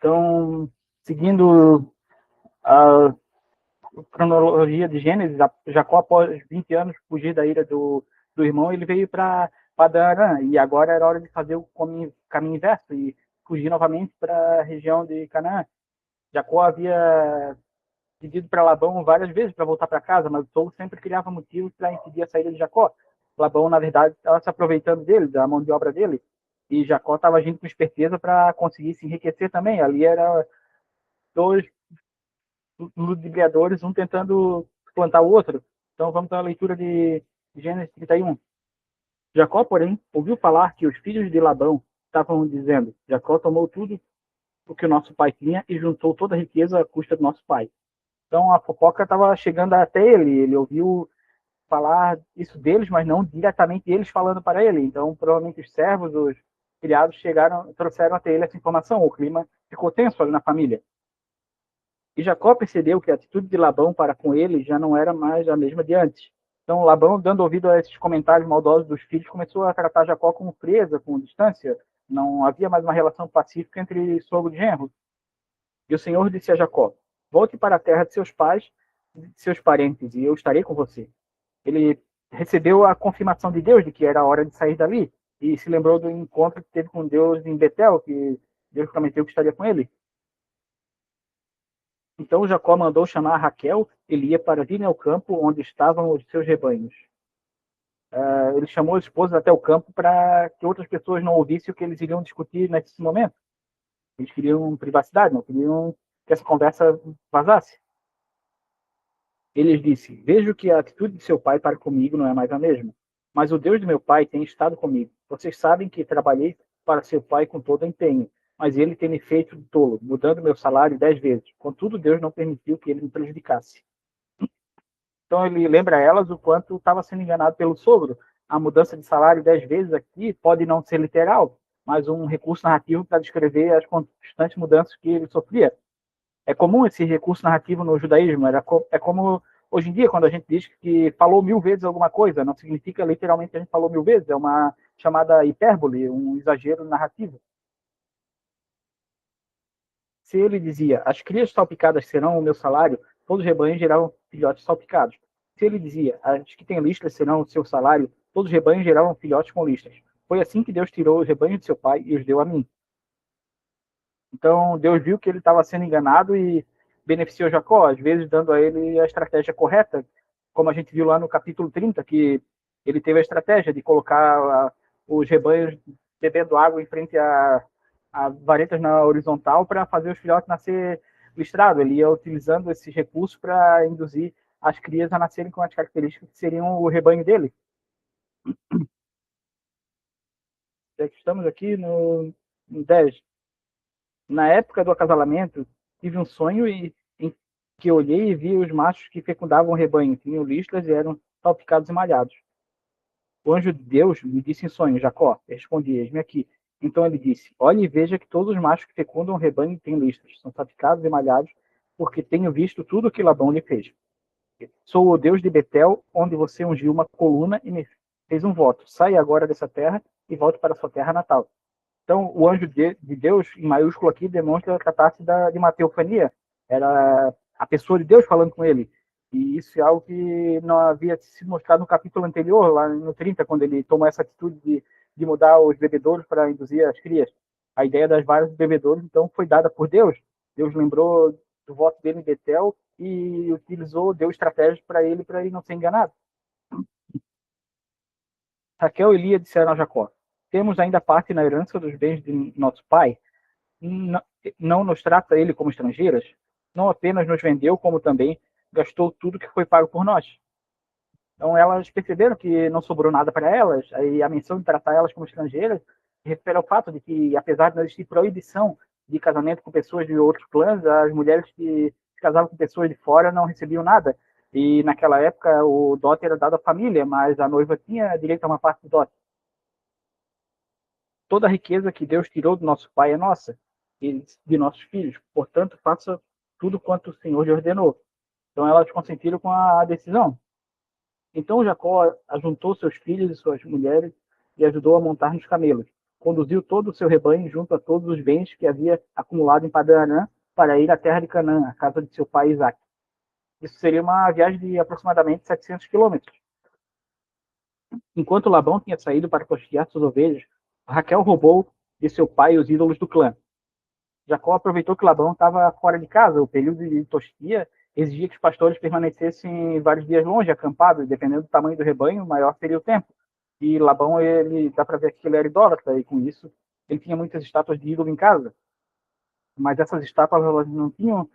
Então, seguindo a cronologia de Gênesis, Jacó, após 20 anos, fugir da ira do irmão, ele veio para Padã-Arã, e agora era hora de fazer o caminho inverso e fugir novamente para a região de Canaã. Jacó havia pedido para Labão várias vezes para voltar para casa, mas o sogro sempre criava motivos para impedir a saída de Jacó. Labão, na verdade, estava se aproveitando dele, da mão de obra dele, e Jacó estava agindo com esperteza para conseguir se enriquecer também. Ali era dois ludibriadores, um tentando plantar o outro. Então vamos à leitura de Gênesis 31. Jacó, porém, ouviu falar que os filhos de Labão estavam dizendo: Jacó tomou tudo o que o nosso pai tinha e juntou toda a riqueza à custa do nosso pai. Então a fofoca estava chegando até ele. Ele ouviu falar isso deles, mas não diretamente eles falando para ele. Então provavelmente os servos, os criados chegaram, trouxeram até ele essa informação. O clima ficou tenso ali na família. E Jacó percebeu que a atitude de Labão para com ele já não era mais a mesma de antes. Então Labão, dando ouvido a esses comentários maldosos dos filhos, começou a tratar Jacó como presa, com distância. Não havia mais uma relação pacífica entre sogro e genro. E o Senhor disse a Jacó: volte para a terra de seus pais e de seus parentes, e eu estarei com você. Ele recebeu a confirmação de Deus de que era a hora de sair dali, e se lembrou do encontro que teve com Deus em Betel, que Deus prometeu que estaria com ele. Então Jacó mandou chamar Raquel e Lia para virem ao campo onde estavam os seus rebanhos. Ele chamou as esposas até o campo para que outras pessoas não ouvissem o que eles iriam discutir nesse momento. Eles queriam privacidade, não queriam que essa conversa vazasse. Ele lhes disse: vejo que a atitude de seu pai para comigo não é mais a mesma, mas o Deus de meu pai tem estado comigo. Vocês sabem que trabalhei para seu pai com todo empenho, mas ele tem me feito de tolo, mudando meu salário 10 vezes. Contudo, Deus não permitiu que ele me prejudicasse. Então ele lembra a elas o quanto estava sendo enganado pelo sogro. A mudança de salário 10 vezes aqui pode não ser literal, mas um recurso narrativo para descrever as constantes mudanças que ele sofria. É comum esse recurso narrativo no judaísmo. É como hoje em dia, quando a gente diz que falou 1000 vezes alguma coisa, não significa literalmente que a gente falou 1000 vezes, é uma chamada hipérbole, um exagero narrativo. Se ele dizia: as crias salpicadas serão o meu salário, todos os rebanhos geravam filhotes salpicados. Se ele dizia: as que têm listras serão o seu salário, todos os rebanhos geravam filhotes com listras. Foi assim que Deus tirou os rebanhos de seu pai e os deu a mim. Então Deus viu que ele estava sendo enganado e beneficiou Jacó, às vezes dando a ele a estratégia correta, como a gente viu lá no capítulo 30, que ele teve a estratégia de colocar os rebanhos bebendo água em frente a varetas na horizontal para fazer os filhotes nascer listrado. Ele ia utilizando esses recursos para induzir as crias a nascerem com as características que seriam o rebanho dele. Estamos aqui no 10. Na época do acasalamento, tive um sonho em que olhei e vi os machos que fecundavam o rebanho, tinham listras e eram salpicados e malhados. O anjo de Deus me disse em sonho: Jacó. Eu respondi: eis-me aqui. Então ele disse: olhe e veja que todos os machos que fecundam o rebanho têm listras, são salpicados e malhados, porque tenho visto tudo o que Labão lhe fez. Sou o Deus de Betel, onde você ungiu uma coluna e me fez um voto. Saia agora dessa terra e volte para sua terra natal. Então, o anjo de Deus, em maiúsculo aqui, demonstra tratar-se de uma teofania. Era a pessoa de Deus falando com ele. E isso é algo que não havia sido mostrado no capítulo anterior, lá no 30, quando ele tomou essa atitude de mudar os bebedouros para induzir as crias. A ideia das várias bebedouros, então, foi dada por Deus. Deus lembrou do voto dele em Betel e utilizou, deu estratégias para ele não ser enganado. Raquel e Lia disseram a Jacó: temos ainda parte na herança dos bens de nosso pai? Não nos trata ele como estrangeiras? Não apenas nos vendeu, como também gastou tudo que foi pago por nós. Então elas perceberam que não sobrou nada para elas, e a menção de tratar elas como estrangeiras refere ao fato de que, apesar de não existir proibição de casamento com pessoas de outros clãs, as mulheres que se casavam com pessoas de fora não recebiam nada. E naquela época o dote era dado à família, mas a noiva tinha direito a uma parte do dote. Toda a riqueza que Deus tirou do nosso pai é nossa e de nossos filhos. Portanto, faça tudo quanto o Senhor lhe ordenou. Então elas consentiram com a decisão. Então Jacó ajuntou seus filhos e suas mulheres e ajudou a montar nos camelos. conduziu todo o seu rebanho junto a todos os bens que havia acumulado em Padã-Arã para ir à terra de Canaã, a casa de seu pai Isaque. Isso seria uma viagem de aproximadamente 700 quilômetros. Enquanto Labão tinha saído para pastorear suas ovelhas, Raquel roubou de seu pai os ídolos do clã. Jacó aproveitou que Labão estava fora de casa. O período de tosquia exigia que os pastores permanecessem vários dias longe, acampados, dependendo do tamanho do rebanho, maior seria o tempo. E Labão, ele dá para ver que ele era idólatra, e com isso ele tinha muitas estátuas de ídolo em casa. Mas essas estátuas elas não tinham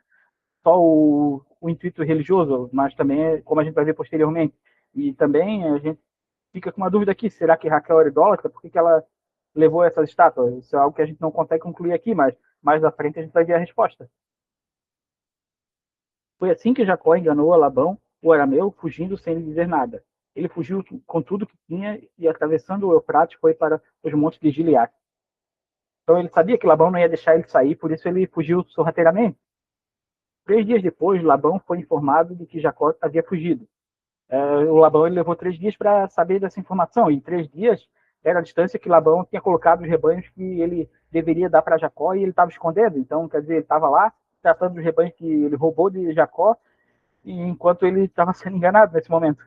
só o intuito religioso, mas também, como a gente vai ver posteriormente. E também a gente fica com uma dúvida aqui: será que Raquel era idólatra? Por que ela levou essas estátuas? Isso é algo que a gente não consegue concluir aqui, mas mais à frente a gente vai ver a resposta. Foi assim que Jacó enganou a Labão, o arameu, fugindo sem lhe dizer nada. Ele fugiu com tudo que tinha e, atravessando o Eufrates, foi para os montes de Gileade. Então ele sabia que Labão não ia deixar ele sair, por isso ele fugiu sorrateiramente. 3 dias depois, Labão foi informado de que Jacó havia fugido. O Labão ele levou 3 dias para saber dessa informação, e em 3 dias era a distância que Labão tinha colocado os rebanhos que ele deveria dar para Jacó e ele estava escondendo. Então, quer dizer, ele estava lá tratando dos rebanhos que ele roubou de Jacó, e enquanto ele estava sendo enganado nesse momento.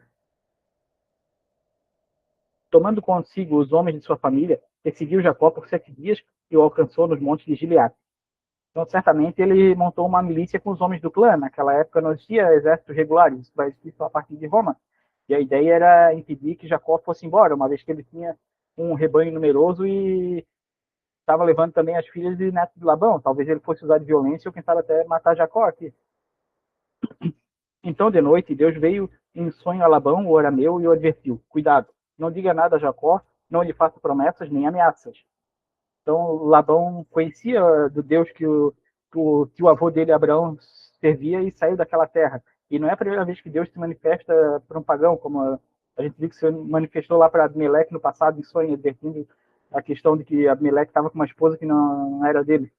Tomando consigo os homens de sua família, perseguiu Jacó por 7 dias e o alcançou nos montes de Gileade. Então, certamente, ele montou uma milícia com os homens do clã. Naquela época não existia exércitos regulares, isso vai existir só a partir de Roma. E a ideia era impedir que Jacó fosse embora, uma vez que ele tinha um rebanho numeroso e estava levando também as filhas e netos de Labão. Talvez ele fosse usar de violência ou quem sabe até matar Jacó aqui. Então, de noite, Deus veio em sonho a Labão, o arameu, e o advertiu: cuidado, não diga nada a Jacó, não lhe faça promessas nem ameaças. Então, Labão conhecia do Deus que o avô dele, Abraão, servia, e saiu daquela terra. E não é a primeira vez que Deus se manifesta para um pagão, como a gente viu que se manifestou lá para Abimeleque no passado, em sonho, advertindo a questão de que Abimeleque estava com uma esposa que não era dele.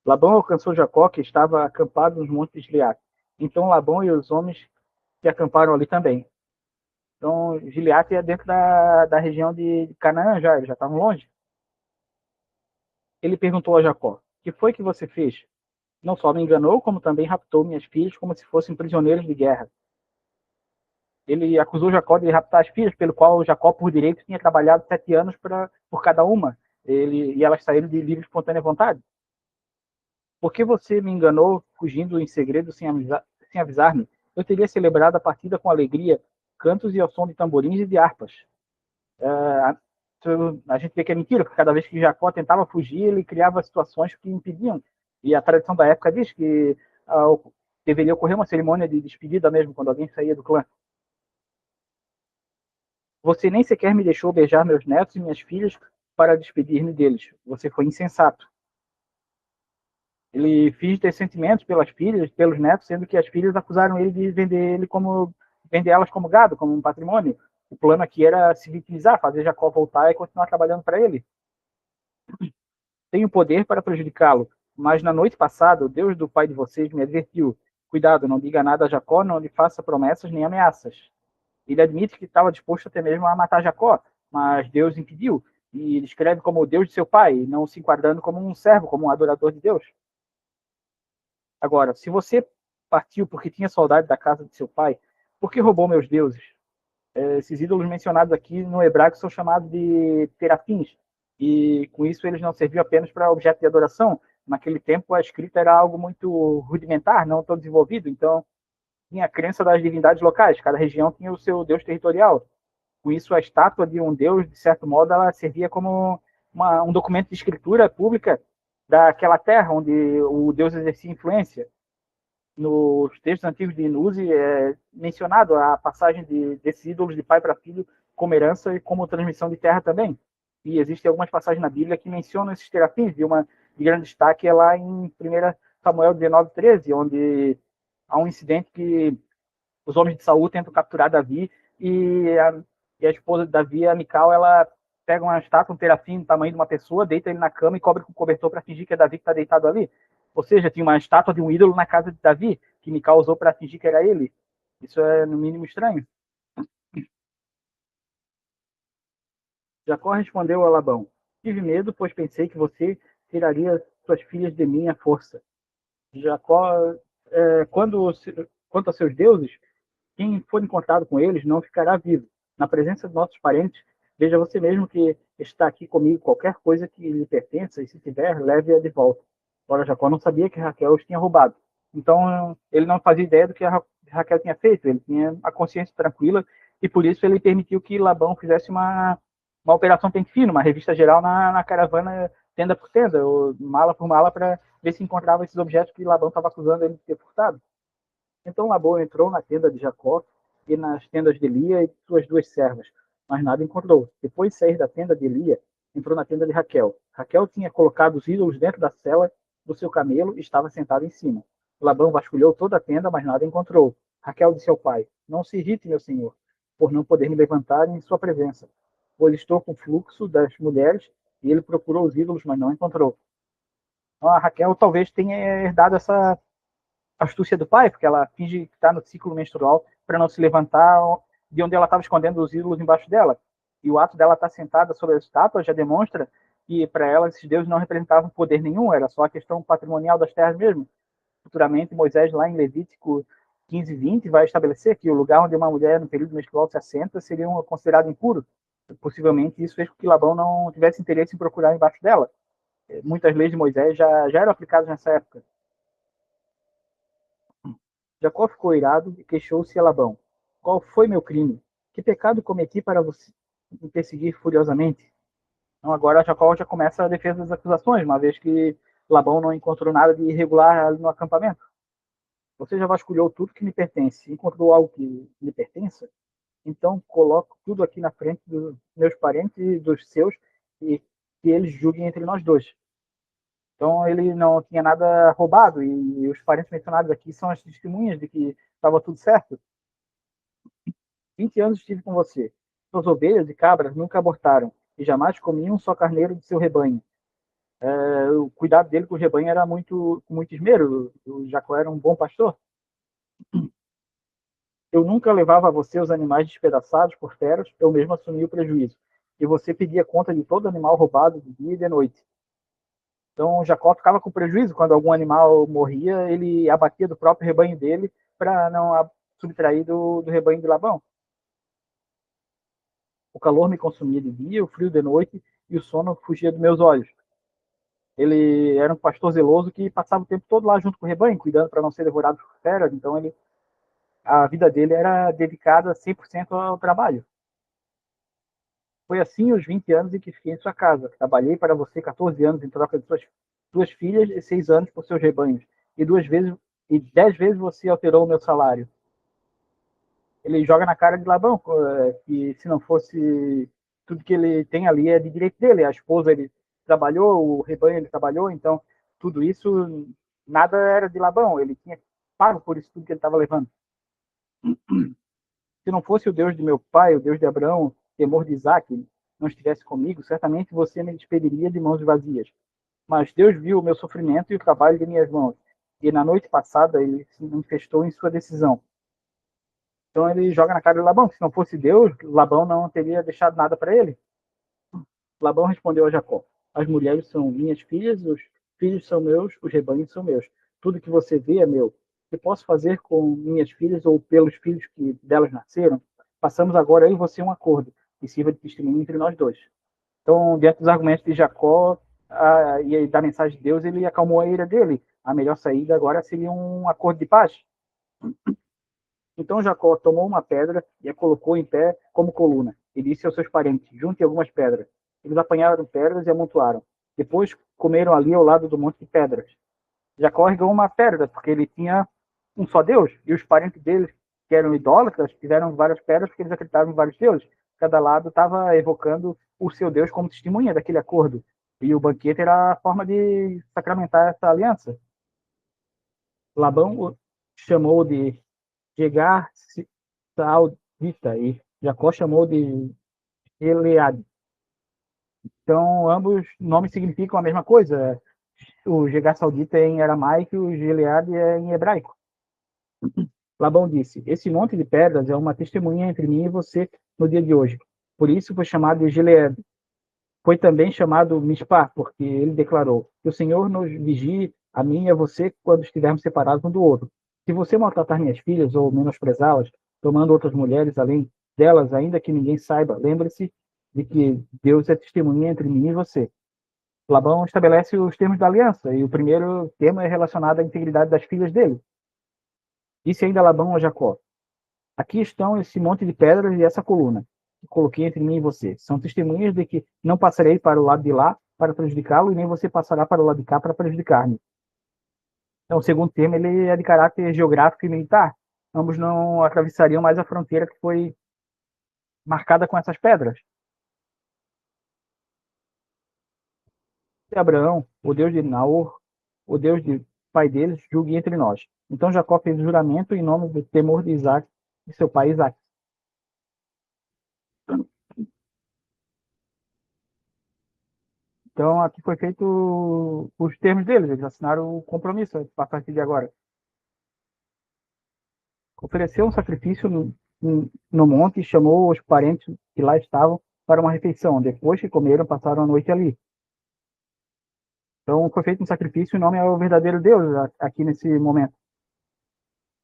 Labão alcançou Jacó, que estava acampado nos montes de Gileade. Então Labão e os homens que acamparam ali também. Então, Gileade é dentro da região de Canaã já, eles já estavam longe. Ele perguntou a Jacó: que foi que você fez? Não só me enganou, como também raptou minhas filhas como se fossem prisioneiros de guerra. Ele acusou Jacó de raptar as filhas, pelo qual Jacó, por direito, tinha trabalhado 7 anos por cada uma, e elas saíram de livre e espontânea vontade. Por que você me enganou, fugindo em segredo, sem avisar-me? Eu teria celebrado a partida com alegria, cantos e ao som de tamborins e de harpas. A gente vê que é mentira, porque cada vez que Jacó tentava fugir, ele criava situações que impediam. E a tradição da época diz que deveria ocorrer uma cerimônia de despedida mesmo, quando alguém saía do clã. Você nem sequer me deixou beijar meus netos e minhas filhas para despedir-me deles. Você foi insensato. Ele finge ter sentimentos pelas filhas, pelos netos, sendo que as filhas acusaram ele de vender elas como gado, como um patrimônio. O plano aqui era se vitimizar, fazer Jacó voltar e continuar trabalhando para ele. Tenho poder para prejudicá-lo, mas na noite passada o Deus do pai de vocês me advertiu: cuidado, não diga nada a Jacó, não lhe faça promessas nem ameaças. Ele admite que estava disposto até mesmo a matar Jacó, mas Deus impediu, e descreve como o Deus de seu pai, não se enquadrando como um servo, como um adorador de Deus. Agora, se você partiu porque tinha saudade da casa de seu pai, por que roubou meus deuses? Esses ídolos mencionados aqui no hebraico são chamados de terafins, e com isso eles não serviam apenas para objeto de adoração. Naquele tempo a escrita era algo muito rudimentar, não tão desenvolvido, então tinha a crença das divindades locais, cada região tinha o seu deus territorial. Com isso a estátua de um deus, de certo modo, ela servia como um documento de escritura pública daquela terra onde o deus exercia influência. Nos textos antigos de Nuzi é mencionado a passagem desses ídolos de pai para filho como herança e como transmissão de terra também. E existem algumas passagens na Bíblia que mencionam esses terafins, e uma de grande destaque é lá em 1 Samuel 19:13, onde há um incidente que os homens de Saul tentam capturar Davi, e a esposa de Davi, a Mical, ela pega uma estátua, um terafim do tamanho de uma pessoa, deita ele na cama e cobre com cobertor para fingir que é Davi que está deitado ali. Ou seja, tinha uma estátua de um ídolo na casa de Davi, que Mical usou para fingir que era ele. Isso é, no mínimo, estranho. Jacó respondeu a Labão: Tive medo, pois pensei que você tiraria suas filhas de mim à força. Jacó, quanto a seus deuses, quem for encontrado com eles não ficará vivo. Na presença de nossos parentes, veja você mesmo que está aqui comigo qualquer coisa que lhe pertença, e se tiver, leve-a de volta. Ora, Jacó não sabia que Raquel os tinha roubado. Então, ele não fazia ideia do que a Raquel tinha feito. Ele tinha a consciência tranquila e, por isso, ele permitiu que Labão fizesse uma operação pente fino, uma revista geral na caravana, tenda por tenda, ou mala por mala, para ver se encontrava esses objetos que Labão estava acusando ele de ter furtado. Então Labão entrou na tenda de Jacó e nas tendas de Lia e de suas duas servas, mas nada encontrou. Depois de sair da tenda de Lia, entrou na tenda de Raquel. Raquel tinha colocado os ídolos dentro da cela do seu camelo e estava sentada em cima. Labão vasculhou toda a tenda, mas nada encontrou. Raquel disse ao pai: Não se irrite, meu senhor, por não poder me levantar em sua presença, pois estou com o fluxo das mulheres. E ele procurou os ídolos, mas não encontrou. Então, a Raquel talvez tenha herdado essa astúcia do pai, porque ela finge que está no ciclo menstrual para não se levantar de onde ela estava escondendo os ídolos embaixo dela. E o ato dela estar sentada sobre a estátua já demonstra que para ela esses deuses não representavam poder nenhum, era só a questão patrimonial das terras mesmo. Futuramente, Moisés, lá em Levítico 15 e 20, vai estabelecer que o lugar onde uma mulher no período menstrual se assenta seria considerado impuro. Possivelmente isso fez com que Labão não tivesse interesse em procurar embaixo dela. Muitas leis de Moisés já eram aplicadas nessa época. Jacó ficou irado e queixou-se a Labão: Qual foi meu crime? Que pecado cometi para você me perseguir furiosamente? Então agora Jacó já começa a defesa das acusações, uma vez que Labão não encontrou nada de irregular ali no acampamento. Você já vasculhou tudo que me pertence, encontrou algo que lhe pertença? Então coloco tudo aqui na frente dos meus parentes e dos seus e que eles julguem entre nós dois. Então ele não tinha nada roubado e os parentes mencionados aqui são as testemunhas de que estava tudo certo. 20 anos estive com você. Suas ovelhas e cabras nunca abortaram e jamais comi um só carneiro de seu rebanho. O cuidado dele com o rebanho era com muito esmero. O Jacó era um bom pastor. Eu nunca levava a você os animais despedaçados por feras, eu mesmo assumia o prejuízo. E você pedia conta de todo animal roubado de dia e de noite. Então Jacó ficava com prejuízo quando algum animal morria, ele abatia do próprio rebanho dele para não subtrair do rebanho de Labão. O calor me consumia de dia, o frio de noite e o sono fugia dos meus olhos. Ele era um pastor zeloso que passava o tempo todo lá junto com o rebanho, cuidando para não ser devorado por feras. Então a vida dele era dedicada 100% ao trabalho. Foi assim os 20 anos em que fiquei em sua casa. Trabalhei para você 14 anos em troca de suas filhas e 6 anos por seus rebanhos. E 10 vezes você alterou o meu salário. Ele joga na cara de Labão que se não fosse tudo que ele tem ali é de direito dele. A esposa ele trabalhou, o rebanho ele trabalhou, então tudo isso nada era de Labão. Ele tinha pago por isso tudo que ele estava levando. Se não fosse o Deus de meu pai, o Deus de Abraão, temor de Isaac, não estivesse comigo, certamente você me despediria de mãos vazias. Mas Deus viu o meu sofrimento e o trabalho de minhas mãos. E na noite passada ele se manifestou em sua decisão. Então ele joga na cara de Labão, que se não fosse Deus, Labão não teria deixado nada para ele. Labão respondeu a Jacó: As mulheres são minhas filhas, os filhos são meus, os rebanhos são meus. Tudo que você vê é meu. O que posso fazer com minhas filhas ou pelos filhos que delas nasceram? Passamos agora eu e você um acordo, que sirva de testemunho entre nós dois. Então, diante dos argumentos de Jacó e da mensagem de Deus, ele acalmou a ira dele. A melhor saída agora seria um acordo de paz. Então Jacó tomou uma pedra e a colocou em pé como coluna, e disse aos seus parentes: Juntem algumas pedras. Eles apanharam pedras e amontoaram. Depois comeram ali ao lado do monte de pedras. Jacó ergueu uma pedra, porque ele tinha um só Deus, e os parentes dele, que eram idólatras, fizeram várias pedras porque eles acreditavam em vários deuses. Cada lado estava evocando o seu Deus como testemunha daquele acordo. E o banquete era a forma de sacramentar essa aliança. Labão o chamou de Jegar Saudita e Jacó chamou de Eleade. Então, ambos nomes significam a mesma coisa. O Jegar Saudita é em aramaico e o Gileade é em hebraico. Labão disse: Esse monte de pedras é uma testemunha entre mim e você no dia de hoje. Por isso foi chamado de Gileade. Foi também chamado Mispá, porque ele declarou que o Senhor nos vigie, a mim e a você, quando estivermos separados um do outro. Se você maltratar minhas filhas ou menosprezá-las, tomando outras mulheres além delas, ainda que ninguém saiba, lembre-se de que Deus é testemunha entre mim e você. Labão estabelece os termos da aliança, e o primeiro termo é relacionado à integridade das filhas dele. Disse ainda Labão a Jacó: aqui estão esse monte de pedras e essa coluna que coloquei entre mim e você. São testemunhas de que não passarei para o lado de lá para prejudicá-lo, e nem você passará para o lado de cá para prejudicar-me. Então, o segundo termo ele é de caráter geográfico e militar. Ambos não atravessariam mais a fronteira que foi marcada com essas pedras. E Abraão, o Deus de Naor, o Deus de pai deles, julgue entre nós. Então Jacó fez o juramento em nome do temor de Isaac, de seu pai Isaac. Então aqui foi feito os termos deles, eles assinaram o compromisso a partir de agora. Ofereceu um sacrifício no monte e chamou os parentes que lá estavam para uma refeição. Depois que comeram, passaram a noite ali. Então foi feito um sacrifício em nome ao verdadeiro Deus aqui nesse momento.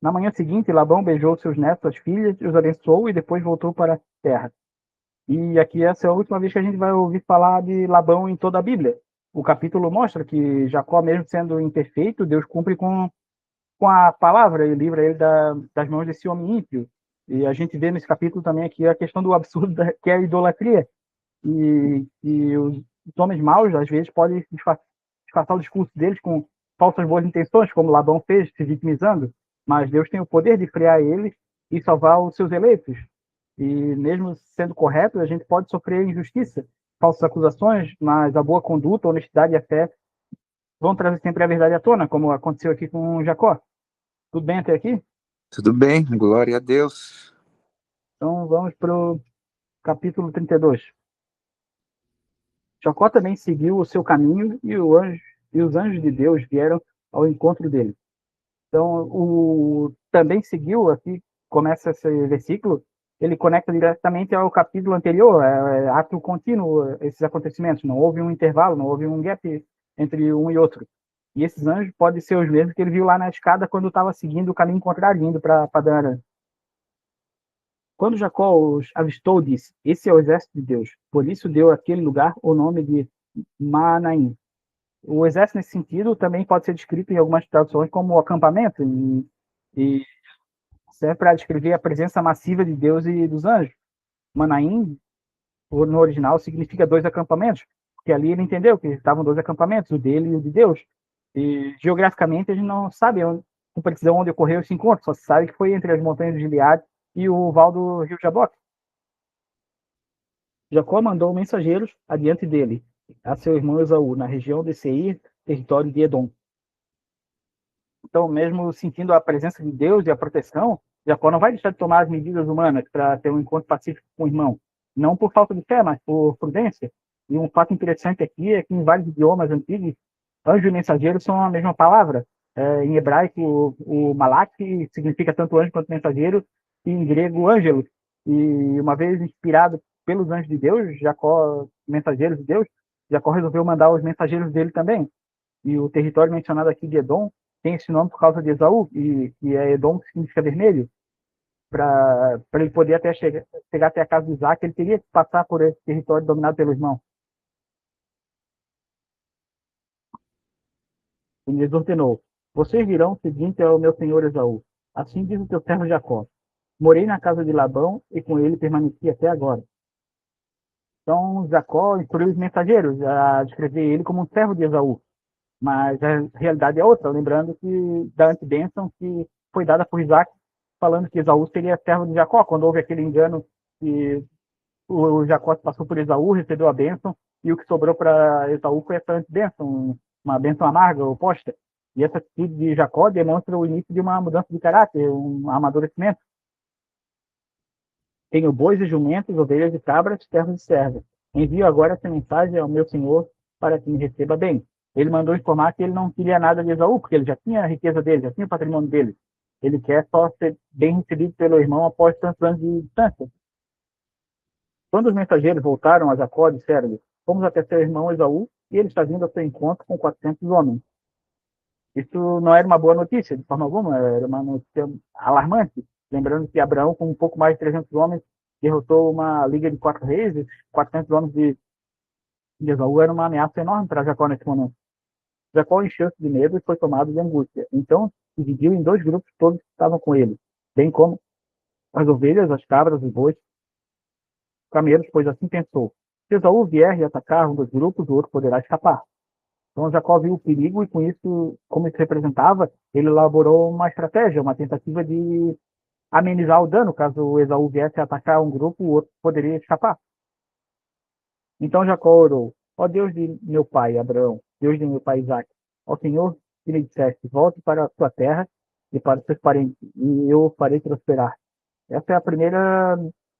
Na manhã seguinte, Labão beijou seus netos, suas filhas, os abençoou e depois voltou para a terra. E aqui essa é a última vez que a gente vai ouvir falar de Labão em toda a Bíblia. O capítulo mostra que Jacó, mesmo sendo imperfeito, Deus cumpre com a palavra e livra ele das mãos desse homem ímpio. E a gente vê nesse capítulo também aqui a questão do absurdo que é a idolatria. E os homens maus, às vezes, podem disfarçar o discurso deles com falsas boas intenções, como Labão fez, se vitimizando. Mas Deus tem o poder de frear eles e salvar os seus eleitos. E mesmo sendo correto, a gente pode sofrer injustiça, falsas acusações, mas a boa conduta, a honestidade e a fé vão trazer sempre a verdade à tona, como aconteceu aqui com Jacó. Tudo bem até aqui? Tudo bem, glória a Deus. Então vamos para o capítulo 32. Jacó também seguiu o seu caminho e os anjos de Deus vieram ao encontro dele. Então, o também seguiu, aqui começa esse versículo, ele conecta diretamente ao capítulo anterior, é ato contínuo esses acontecimentos, não houve um intervalo, não houve um gap entre um e outro. E esses anjos podem ser os mesmos que ele viu lá na escada quando estava seguindo o caminho contrário, indo para Padã Aram. Quando Jacó os avistou, disse: esse é o exército de Deus. Por isso deu àquele lugar o nome de Maanaim. O exército, nesse sentido, também pode ser descrito em algumas traduções como acampamento, e serve para descrever a presença massiva de Deus e dos anjos. Manaim, no original, significa dois acampamentos, porque ali ele entendeu que estavam dois acampamentos, o dele e o de Deus. E geograficamente a gente não sabe com precisão onde ocorreu esse encontro, só se sabe que foi entre as montanhas de Gileade e o val do rio Jaboque. Jacó mandou mensageiros adiante dele, a seu irmão Esaú, na região de Seir, território de Edom. Então, mesmo sentindo a presença de Deus e a proteção, Jacó não vai deixar de tomar as medidas humanas para ter um encontro pacífico com o irmão. Não por falta de fé, mas por prudência. E um fato interessante aqui é que em vários idiomas antigos, anjo e mensageiro são a mesma palavra. Em hebraico, o malak significa tanto anjo quanto mensageiro, e em grego, ângelo. E uma vez inspirado pelos anjos de Deus, Jacó, mensageiros de Deus, Jacó resolveu mandar os mensageiros dele também. E o território mencionado aqui de Edom tem esse nome por causa de Esaú, e é Edom, que significa vermelho. Para ele poder até chegar até a casa de Isaac, ele teria que passar por esse território dominado pelo irmão. Ele lhes ordenou: vocês virão seguinte ao meu senhor Esaú. Assim diz o teu servo Jacó: morei na casa de Labão e com ele permaneci até agora. Então Jacó instruiu os mensageiros a descrever ele como um servo de Esaú. Mas a realidade é outra, lembrando que da antibênção que foi dada por Isaac, falando que Esaú seria servo de Jacó, quando houve aquele engano que o Jacó passou por Esaú, recebeu a bênção, e o que sobrou para Esaú foi essa antibênção, uma bênção amarga, oposta. E essa atitude de Jacó demonstra o início de uma mudança de caráter, um amadurecimento. Tenho bois e jumentos, ovelhas e cabras, servos e servas. Envio agora essa mensagem ao meu senhor para que me receba bem. Ele mandou informar que ele não queria nada de Esaú, porque ele já tinha a riqueza dele, já tinha o patrimônio dele. Ele quer só ser bem recebido pelo irmão após tantos anos de distância. Quando os mensageiros voltaram a Jacó, disseram-lhe: fomos até seu irmão Esaú, e ele está vindo ao seu encontro com 400 homens. Isso não era uma boa notícia, de forma alguma, era uma notícia alarmante. Lembrando que Abraão, com um pouco mais de 300 homens, derrotou uma liga de 4 reis, e 400 homens de Esaú era uma ameaça enorme para Jacó nesse momento. Jacó encheu-se de medo e foi tomado de angústia. Então, se dividiu em 2 grupos todos que estavam com ele, bem como as ovelhas, as cabras, os bois, camelos, pois assim pensou: se Esaú vier e atacar um dos grupos, o outro poderá escapar. Então Jacó viu o perigo e com isso, como isso representava, ele elaborou uma estratégia, uma tentativa de amenizar o dano. Caso o Esaú viesse a atacar um grupo, o outro poderia escapar. Então Jacó orou: ó Deus de meu pai Abraão, Deus de meu pai Isaque, ó Senhor que lhe disseste: volte para a sua terra e para os seus parentes, e eu o farei prosperar. Essa é a primeira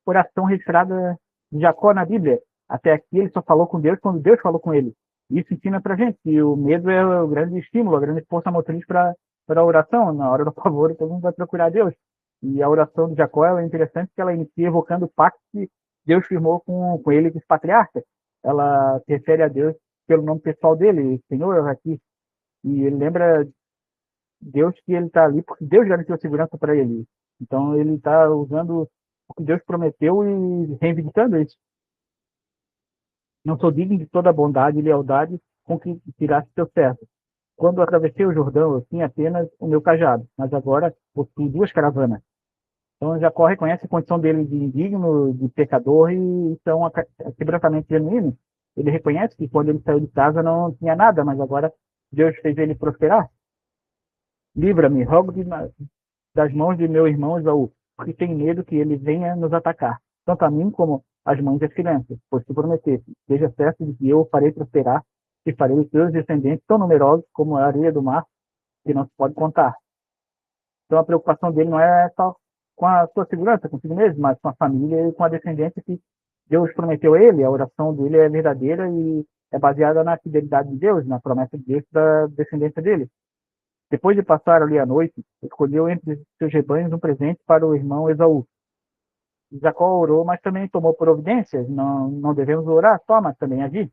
oração registrada de Jacó na Bíblia. Até aqui ele só falou com Deus quando Deus falou com ele. Isso ensina pra gente que o medo é o grande estímulo, a grande força motriz para a oração. Na hora do favor, todo mundo vai procurar Deus. E a oração de Jacó é interessante porque ela inicia evocando o pacto que Deus firmou com ele, com os patriarcas. Ela se refere a Deus pelo nome pessoal dele, Senhor, aqui. E ele lembra Deus que ele está ali porque Deus garantiu a segurança para ele. Então ele está usando o que Deus prometeu e reivindicando isso. Não sou digno de toda a bondade e lealdade com que tiraste teu servo. Quando atravessei o Jordão, eu tinha apenas o meu cajado, mas agora possuo 2 caravanas. Então Jacó reconhece a condição dele de indigno, de pecador, e então é quebrantamento genuíno. Ele reconhece que quando ele saiu de casa não tinha nada, mas agora Deus fez ele prosperar. Livra-me, rogo das mãos de meu irmão Esaú, porque tenho medo que ele venha nos atacar, tanto a mim como as mães e as crianças, pois se prometesse, seja certo de que eu o farei prosperar e farei os seus descendentes tão numerosos como a areia do mar, que não se pode contar. Então a preocupação dele não é só com a sua segurança, consigo mesmo, mas com a família e com a descendência que Deus prometeu a ele. A oração dele é verdadeira e é baseada na fidelidade de Deus, na promessa de Deus da descendência dele. Depois de passar ali a noite, escolheu entre seus rebanhos um presente para o irmão Esaú. Jacó orou, mas também tomou providências. Não devemos orar só, mas também agir.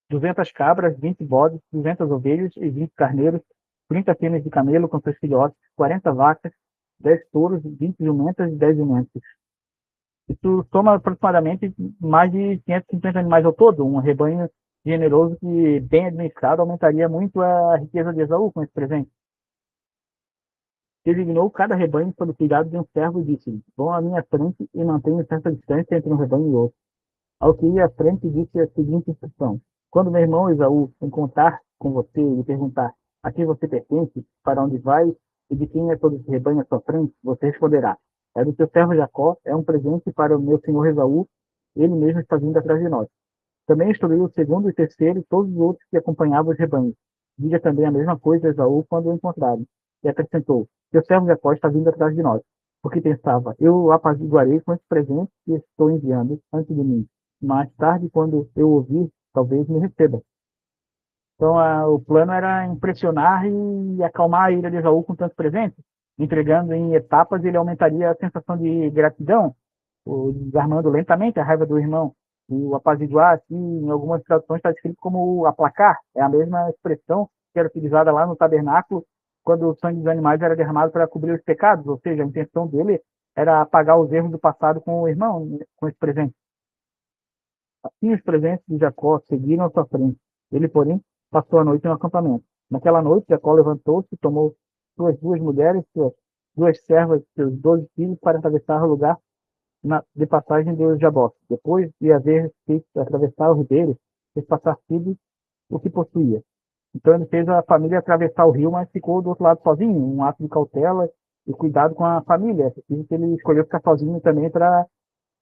200 cabras, 20 bodes, 200 ovelhas e 20 carneiros, 30 fêmeas de camelo com seus filhotes, 40 vacas, 10 touros, 20 jumentas e 10 jumentos. Isso soma aproximadamente mais de 550 animais ao todo. Um rebanho generoso que, bem administrado, aumentaria muito a riqueza de Esaú com esse presente. Designou cada rebanho sob o cuidado de um servo e disse: vão à minha frente e mantenham certa distância entre um rebanho e outro. Ao que ia à frente, disse a seguinte instrução: quando meu irmão Esaú encontrar com você e perguntar a quem você pertence, para onde vai e de quem é todo esse rebanho à sua frente, você responderá: é do seu servo Jacó, é um presente para o meu senhor Esaú, ele mesmo está vindo atrás de nós. Também instruiu o segundo e o terceiro e todos os outros que acompanhavam os rebanhos. Diga também a mesma coisa a Esaú quando o encontrarem. E acrescentou: seu servo Jacó está vindo atrás de nós. Porque pensava: eu o apaziguarei com esse presente que estou enviando antes de mim. Mais tarde, quando eu ouvir, talvez me receba. Então, o plano era impressionar e acalmar a ira de Esaú com tantos presentes. Entregando em etapas, ele aumentaria a sensação de gratidão, desarmando lentamente a raiva do irmão. O apaziguar, aqui, em algumas traduções, está escrito como aplacar. É a mesma expressão que era utilizada lá no tabernáculo, quando o sangue dos animais era derramado para cobrir os pecados. Ou seja, a intenção dele era apagar os erros do passado com o irmão, com esse presente. Assim, os presentes de Jacó seguiram à sua frente. Ele, porém, passou a noite no acampamento. Naquela noite, Jacó levantou-se, tomou suas 2 mulheres, suas 2 servas, seus 12 filhos, para atravessar o lugar de passagem do Jaboque. Depois de haver feito atravessar o ribeiro, fez passar tudo o que possuía. Então ele fez a família atravessar o rio, mas ficou do outro lado sozinho, um ato de cautela e cuidado com a família. É preciso que ele escolheu ficar sozinho também para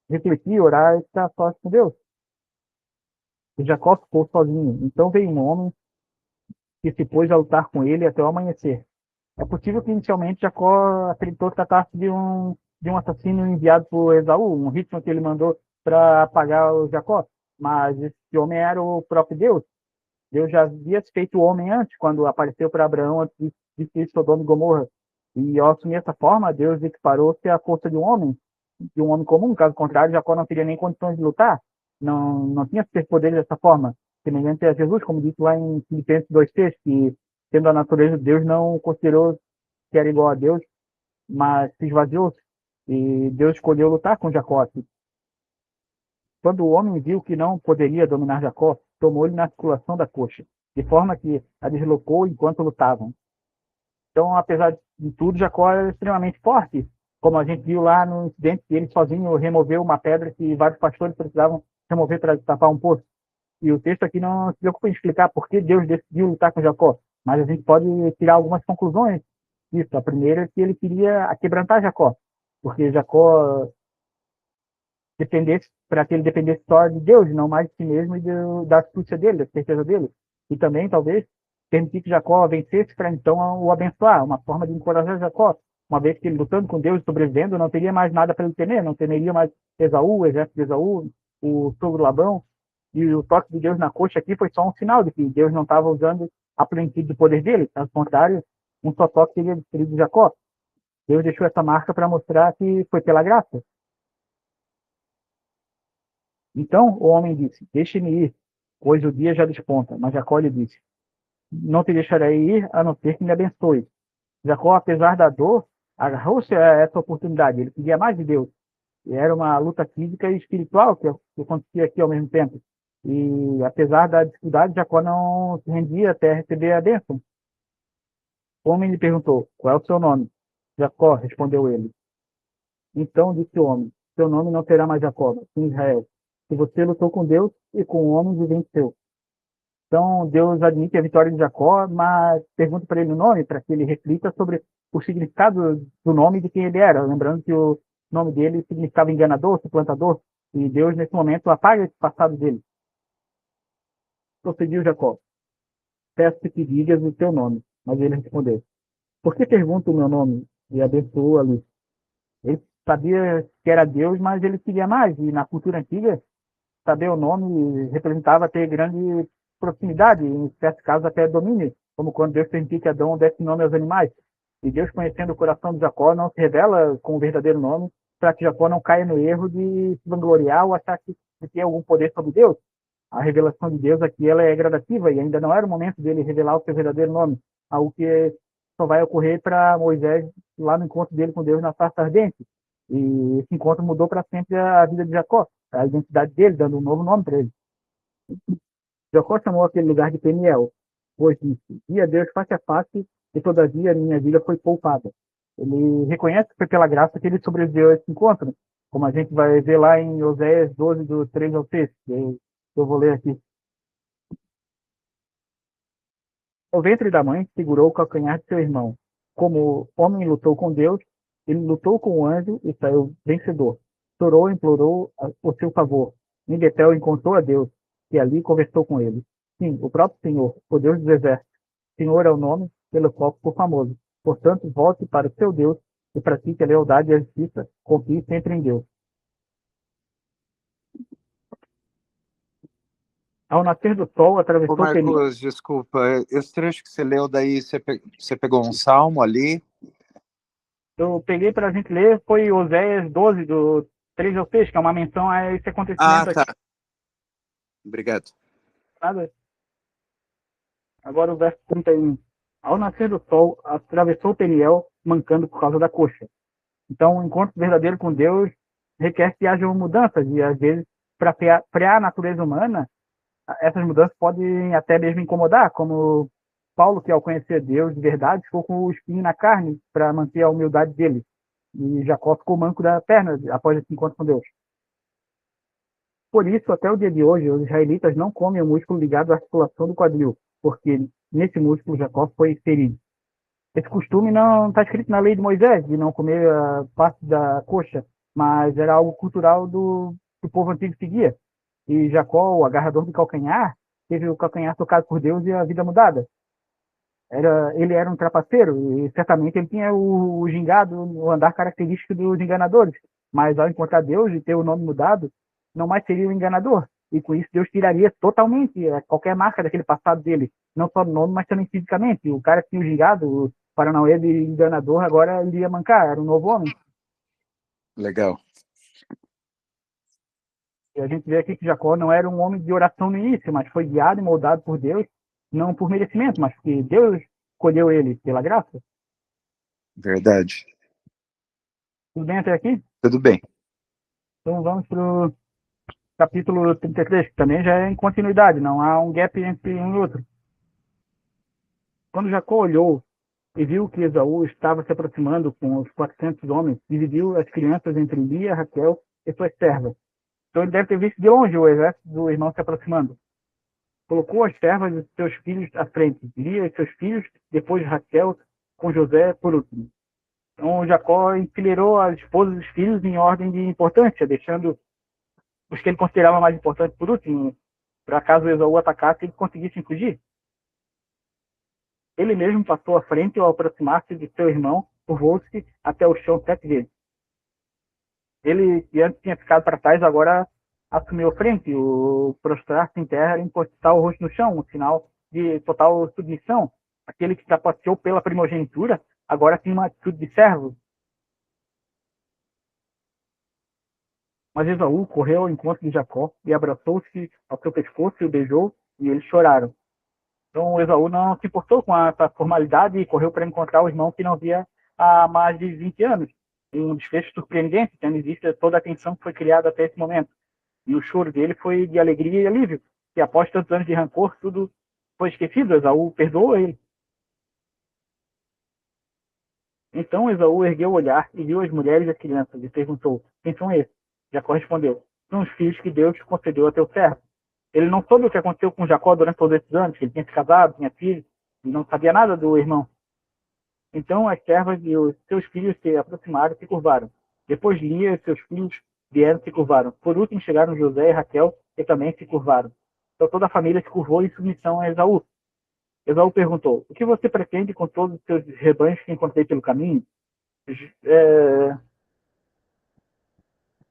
refletir, orar e ficar só com Deus. E Jacó ficou sozinho. Então veio um homem que se pôs a lutar com ele até o amanhecer. É possível que inicialmente Jacó acreditou que tratasse de um assassino enviado por Esaú, um ritmo que ele mandou para apagar o Jacó. Mas esse homem era o próprio Deus. Deus já havia feito o homem antes, quando apareceu para Abraão antes de destruir Sodoma e Gomorra. E ao assumir essa forma, Deus equiparou-se à força de um homem comum. Caso contrário, Jacó não teria nem condições de lutar. não tinha superpoderes dessa forma, semelhante a Jesus, como disse lá em Filipenses 2,6, que tendo a natureza de Deus, não considerou que era igual a Deus, mas se esvaziou, e Deus escolheu lutar com Jacó. Quando o homem viu que não poderia dominar Jacó, tomou-lhe na articulação da coxa, de forma que a deslocou enquanto lutavam. Então, apesar de tudo, Jacó era extremamente forte, como a gente viu lá no incidente que ele sozinho removeu uma pedra que vários pastores precisavam remover para tapar um poço. E o texto aqui não se preocupa em explicar por que Deus decidiu lutar com Jacó, mas a gente pode tirar algumas conclusões disso. A primeira é que ele queria quebrantar Jacó, porque Jacó dependesse, para que ele dependesse só de Deus, não mais de si mesmo e da astúcia dele, da certeza dele. E também, talvez, permitir que Jacó vencesse para então o abençoar, uma forma de encorajar Jacó, uma vez que ele lutando com Deus e sobrevivendo, não teria mais nada para ele temer, não temeria mais Esaú, o exército de Esaú, o sogro Labão, e o toque de Deus na coxa aqui foi só um sinal de que Deus não estava usando a plenitude do poder dele, ao contrário, um só toque teria destruído Jacó. Deus deixou essa marca para mostrar que foi pela graça. Então o homem disse: deixe-me ir, pois o dia já desponta. Mas Jacó lhe disse: não te deixarei ir, a não ser que me abençoe. Jacó, apesar da dor, agarrou-se a essa oportunidade. Ele queria mais de Deus. E era uma luta física e espiritual que acontecia aqui ao mesmo tempo. E apesar da dificuldade, Jacó não se rendia até receber a bênção. O homem lhe perguntou: qual é o seu nome? Jacó, respondeu ele. Então disse o homem: seu nome não será mais Jacó, mas sim Israel. Se você lutou com Deus e com homens e venceu. Então Deus admite a vitória de Jacó, mas pergunta para ele o nome, para que ele reflita sobre o significado do nome de quem ele era. Lembrando que o nome dele significava enganador, suplantador, e Deus nesse momento apaga esse passado dele. Procediu Jacó: peço que digas o teu nome. Mas ele respondeu: por que pergunta o meu nome? E abençoou ali. Ele sabia que era Deus, mas ele queria mais. E na cultura antiga, saber o nome representava ter grande proximidade, em certos casos até domínio, como quando Deus permitiu que Adão desse nome aos animais. E Deus, conhecendo o coração de Jacó, não se revela com o verdadeiro nome, para que Jacó não caia no erro de se vangloriar ou achar que tem algum poder sobre Deus. A revelação de Deus aqui ela é gradativa e ainda não era o momento dele revelar o seu verdadeiro nome, algo que só vai ocorrer para Moisés lá no encontro dele com Deus na sarça ardente. E esse encontro mudou para sempre a vida de Jacó, a identidade dele, dando um novo nome para ele. Jacó chamou aquele lugar de Peniel, pois disse: vi a Deus face a face e todavia a minha vida foi poupada. Ele reconhece que foi pela graça que ele sobreviveu a esse encontro, como a gente vai ver lá em Oséias 12, do 3 ao 6, que eu vou ler aqui. O ventre da mãe segurou o calcanhar de seu irmão. Como o homem lutou com Deus, ele lutou com o anjo e saiu vencedor. Chorou e implorou o seu favor. Em Betel encontrou a Deus, e ali conversou com ele. Sim, o próprio Senhor, o Deus dos exércitos. Senhor é o nome pelo qual ficou famoso. Portanto, volte para o seu Deus e pratique a lealdade e a justiça. Confie sempre em Deus. Ao nascer do sol, Ô atravessou Peniel. Marcos, desculpa, esse trecho que você leu daí, você pegou um salmo ali? Eu peguei para a gente ler, foi Oséias 12, do 3 ao 6, que é uma menção a esse Ah, acontecimento aqui. tá. Obrigado. Nada. Agora o verso 31. Ao nascer do sol, atravessou Peniel, mancando por causa da coxa. Então, o encontro verdadeiro com Deus requer que hajam mudanças, e às vezes, para frear a natureza humana, essas mudanças podem até mesmo incomodar, como Paulo, que ao conhecer Deus de verdade, ficou com o espinho na carne para manter a humildade dele. E Jacó ficou manco da perna após esse encontro com Deus. Por isso, até o dia de hoje, os israelitas não comem o músculo ligado à articulação do quadril, porque nesse músculo Jacó foi ferido. Esse costume não está escrito na lei de Moisés, de não comer a parte da coxa, mas era algo cultural que o povo antigo seguia. E Jacó, o agarrador de calcanhar, teve o calcanhar tocado por Deus e a vida mudada. Ele era um trapaceiro e certamente ele tinha o gingado, o andar característico dos enganadores. Mas ao encontrar Deus e ter o nome mudado, não mais seria o enganador. E com isso Deus tiraria totalmente qualquer marca daquele passado dele. Não só no nome, mas também fisicamente. O cara que tinha o gingado, o Paranauê de enganador, agora ele ia mancar, era um novo homem. Legal. E a gente vê aqui que Jacó não era um homem de oração no início, mas foi guiado e moldado por Deus, não por merecimento, mas porque Deus escolheu ele pela graça. Verdade. Tudo bem até aqui? Tudo bem. Então vamos para o capítulo 33, que também já é em continuidade, não há um gap entre um e outro. Quando Jacó olhou e viu que Esaú estava se aproximando com os 400 homens, dividiu as crianças entre Lia, Raquel e suas servas. Então ele deve ter visto de longe o exército do irmão se aproximando. Colocou as servas e seus filhos à frente, Lia e seus filhos, depois Raquel com José por último. Então Jacó enfileirou as esposas e os filhos em ordem de importância, deixando os que ele considerava mais importantes por último, para caso Esaú atacasse e conseguissem fugir. Ele mesmo passou à frente ao aproximar-se de seu irmão, curvou-se até o chão 7 vezes. Ele, que antes tinha ficado para trás, agora assumiu a frente. O prostrar-se em terra e encostar o rosto no chão, um sinal de total submissão. Aquele que se passeou pela primogenitura, agora tem uma atitude de servo. Mas Esaú correu ao encontro de Jacó e abraçou-se ao seu pescoço e o beijou, e eles choraram. Então Esaú não se importou com essa formalidade e correu para encontrar o irmão que não via há mais de 20 anos. Em um desfecho surpreendente, tendo em vista toda a tensão que foi criada até esse momento. E o choro dele foi de alegria e alívio, que após tantos anos de rancor, tudo foi esquecido. Esaú perdoou ele. Então Esaú ergueu o olhar e viu as mulheres e as crianças e perguntou: quem são esses? Jacó respondeu: são os filhos que Deus concedeu a teu servo. Ele não soube o que aconteceu com Jacó durante todos esses anos, que ele tinha se casado, tinha filhos, e não sabia nada do irmão. Então as servas e os seus filhos se aproximaram e se curvaram. Depois Lia e seus filhos vieram e se curvaram. Por último chegaram José e Raquel, que também se curvaram. Então toda a família se curvou em submissão a Esaú. Esaú perguntou: o que você pretende com todos os seus rebanhos que encontrei pelo caminho?